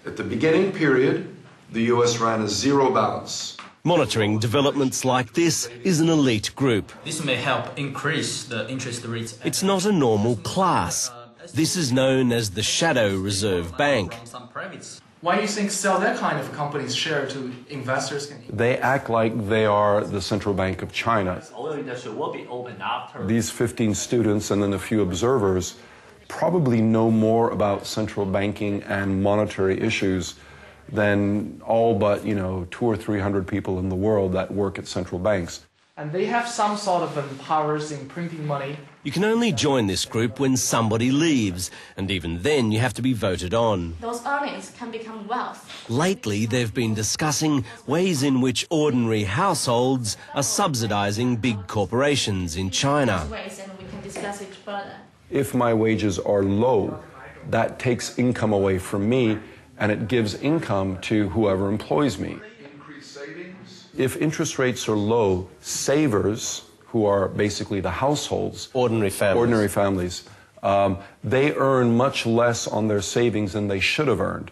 At the beginning period, the U.S. ran a zero balance. Monitoring developments like this is an elite group. This may help increase the interest rates. It's not a normal class. This is known as the Shadow Reserve Bank. Why do you think sell that kind of company's share to investors? They act like they are the central bank of China. These 15 students and then a few observers probably know more about central banking and monetary issues than all but, 200 or 300 people in the world that work at central banks. And they have some sort of powers in printing money. You can only join this group when somebody leaves, and even then you have to be voted on. Those earnings can become wealth. Lately, they've been discussing ways in which ordinary households are subsidizing big corporations in China. Ways, and we can discuss it further. If my wages are low, that takes income away from me, and it gives income to whoever employs me. If interest rates are low, savers, who are basically the households, ordinary families, they earn much less on their savings than they should have earned.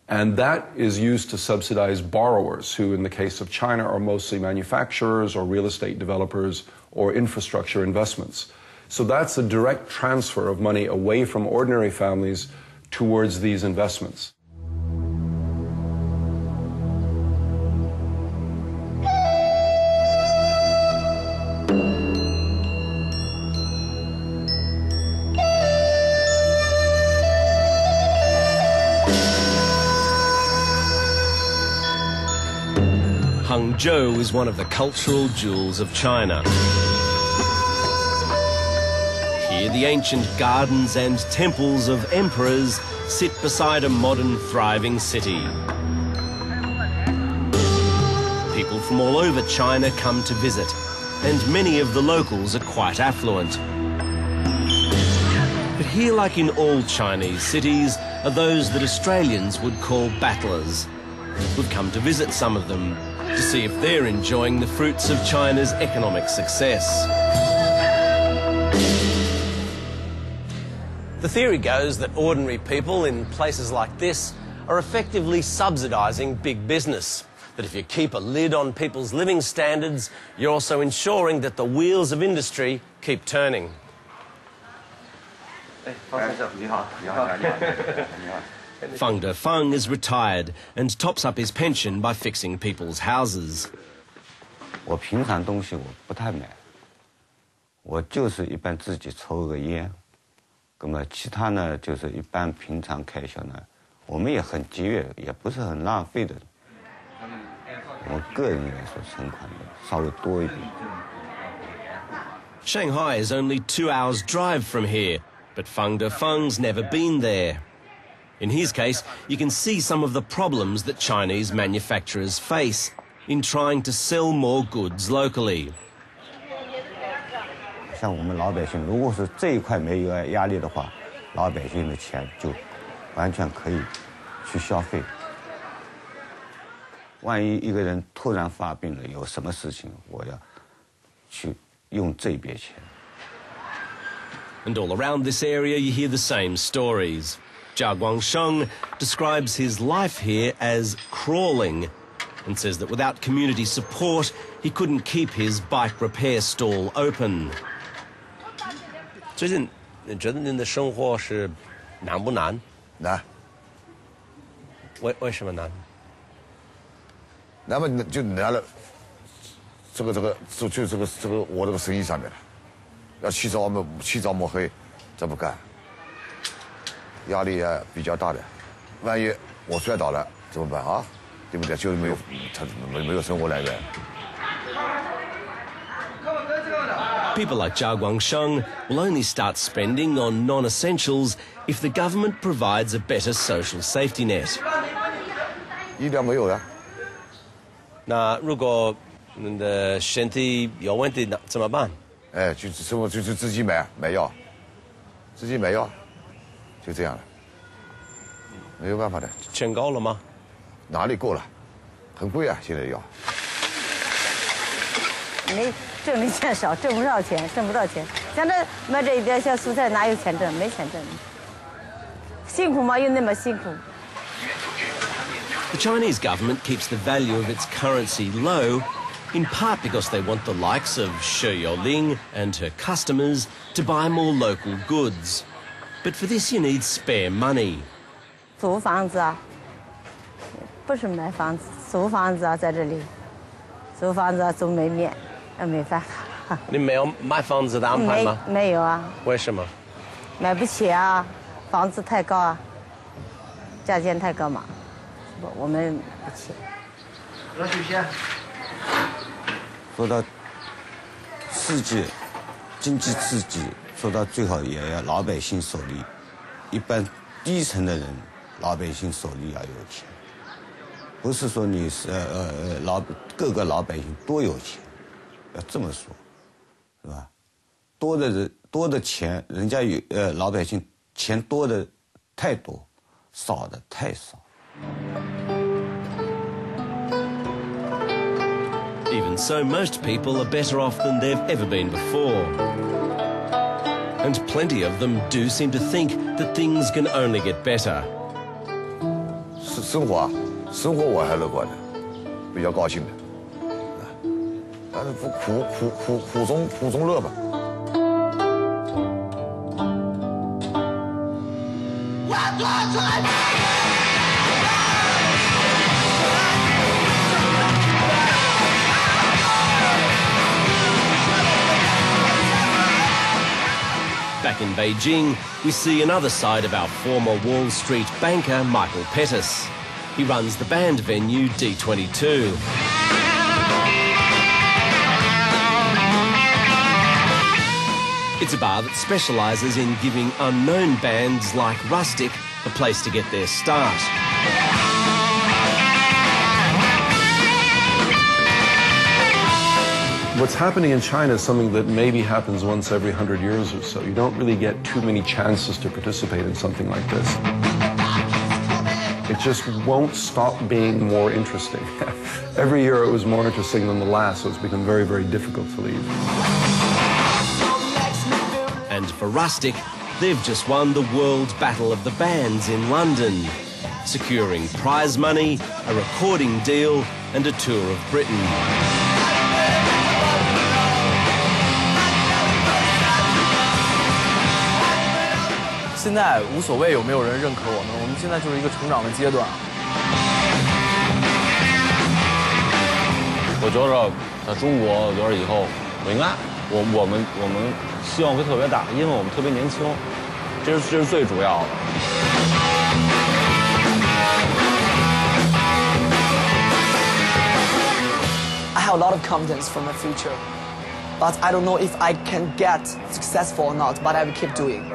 And that is used to subsidize borrowers, who in the case of China are mostly manufacturers or real estate developers or infrastructure investments. So that's a direct transfer of money away from ordinary families towards these investments. Hangzhou is one of the cultural jewels of China. Here, the ancient gardens and temples of emperors sit beside a modern, thriving city. People from all over China come to visit, and many of the locals are quite affluent. But here, like in all Chinese cities, are those that Australians would call battlers. We've come to visit some of them to see if they're enjoying the fruits of China's economic success. The theory goes that ordinary people in places like this are effectively subsidising big business. That if you keep a lid on people's living standards, you're also ensuring that the wheels of industry keep turning. Feng Defeng is retired and tops up his pension by fixing people's houses. 我平常东西我不太买，我就是一般自己抽个烟，那么其他呢就是一般平常开销呢，我们也很节约，也不是很浪费的。我个人来说存款的稍微多一点。Shanghai is only 2 hours' drive from here, but Feng Defeng's never been there. In his case, you can see some of the problems that Chinese manufacturers face in trying to sell more goods locally. 像我们老百姓，如果是这一块没有压力的话，老百姓的钱就完全可以去消费。万一一个人突然发病了，有什么事情，我要去用这笔钱。And all around this area, you hear the same stories. Jia Guangsheng describes his life here as crawling and says that without community support, he couldn't keep his bike repair stall open. 最近你觉得您的生活是难不难？难。为什么难？那么就难了，这个我这个生意上面了，要起早摸黑，这不干。压力也比较大的，万一我摔倒了怎么办啊？对不对？就是没有生活来源。People like Jia Guangsheng will only start spending on non-essentials if the government provides a better social safety net. 医疗没有了。那如果你的身体有问题，那怎么办？哎，就是自己买药，自己买药。就这样了，没有办法的。钱够了吗？哪里够了？很贵啊，现在药。没挣的钱少，挣不着钱，像这卖这一点小蔬菜哪有钱挣？没钱挣。辛苦吗？又那么辛苦。The Chinese government keeps the value of its currency low, in part because they want the likes of Shi Youling and her customers to buy more local goods. But for this you need spare money. 租房子啊，不是买房子，租房子啊，在这里，租房子啊，租门面，没办法。你没有买房子的安排吗？没有啊。为什么？买不起啊，房子太高啊，价钱太高嘛，我们买不起。热水片。说到刺激，经济刺激，说到最后也要老百姓手里，一般低层的人，老百姓手里要有钱，不是说你是各个老百姓多有钱，要这么说，是吧？多的人多的钱，人家有老百姓钱多的太多，少的太少。Even so, most people are better off than they've ever been before. And plenty of them do seem to think that things can only get better. 生活我还乐观的，比较高兴的，但是苦中乐吧。Back in Beijing, we see another side of our former Wall Street banker, Michael Pettis. He runs the band venue D22. It's a bar that specialises in giving unknown bands like Rustic a place to get their start. What's happening in China is something that maybe happens once every 100 years or so. You don't really get too many chances to participate in something like this. It just won't stop being more interesting. Every year it was more interesting than the last, so it's become very, very difficult to leave. And for Rustic, they've just won the World Battle of the Bands in London, securing prize money, a recording deal and a tour of Britain. 现在无所谓有没有人认可我们，我们现在就是一个成长的阶段。我觉着在中国，我觉着以后我应该，我们希望会特别大，因为我们特别年轻，这是最主要的。I have a lot of confidence for my future, but I don't know if I can get successful or not, but I will keep doing.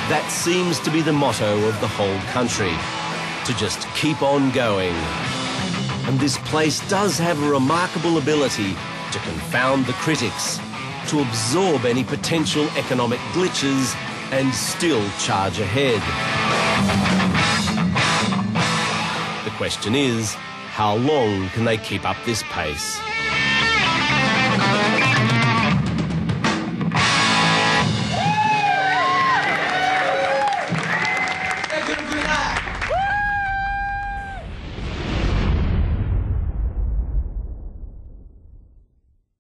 That seems to be the motto of the whole country, to just keep on going. And this place does have a remarkable ability to confound the critics, to absorb any potential economic glitches and still charge ahead. The question is, how long can they keep up this pace?